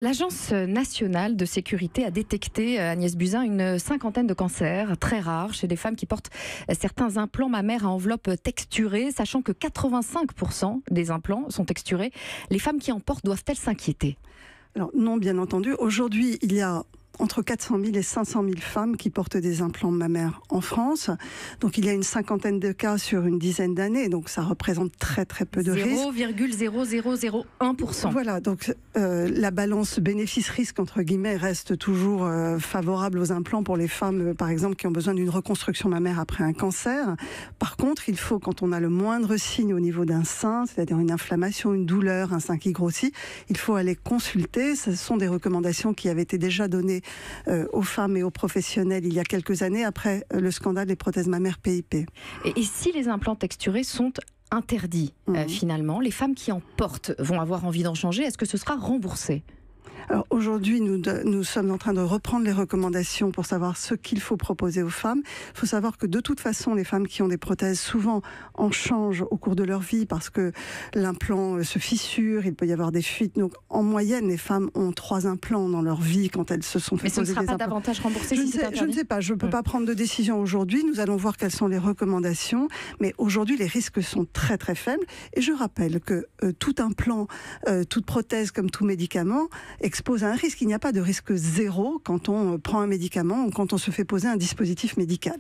L'Agence nationale de sécurité a détecté, Agnès Buzyn, une cinquantaine de cancers très rares chez des femmes qui portent certains implants mammaires à enveloppe texturée, sachant que 85% des implants sont texturés. Les femmes qui en portent doivent-elles s'inquiéter ? Alors non, bien entendu. Aujourd'hui, il y a entre 400 000 et 500 000 femmes qui portent des implants mammaires en France. Donc il y a une cinquantaine de cas sur une dizaine d'années. Donc ça représente très très peu de risques. 0,0001%. Voilà, donc la balance bénéfice-risque entre guillemets reste toujours favorable aux implants pour les femmes, par exemple, qui ont besoin d'une reconstruction mammaire après un cancer. Par contre, il faut, quand on a le moindre signe au niveau d'un sein, c'est-à-dire une inflammation, une douleur, un sein qui grossit, il faut aller consulter. Ce sont des recommandations qui avaient été déjà données aux femmes et aux professionnels il y a quelques années après le scandale des prothèses mammaires PIP. Et si les implants texturés sont interdits, finalement, les femmes qui en portent vont avoir envie d'en changer, est-ce que ce sera remboursé ? Alors aujourd'hui, nous sommes en train de reprendre les recommandations pour savoir ce qu'il faut proposer aux femmes. Il faut savoir que de toute façon, les femmes qui ont des prothèses souvent en changent au cours de leur vie parce que l'implant se fissure, il peut y avoir des fuites. Donc en moyenne, les femmes ont 3 implants dans leur vie quand elles se sont fait poser des implants. Mais ce ne sera pas davantage remboursé si c'est interdit ? Je ne sais pas, je ne peux pas prendre de décision aujourd'hui. Nous allons voir quelles sont les recommandations. Mais aujourd'hui, les risques sont très très faibles. Et je rappelle que tout implant, toute prothèse comme tout médicament expose à un risque. Il n'y a pas de risque zéro quand on prend un médicament ou quand on se fait poser un dispositif médical.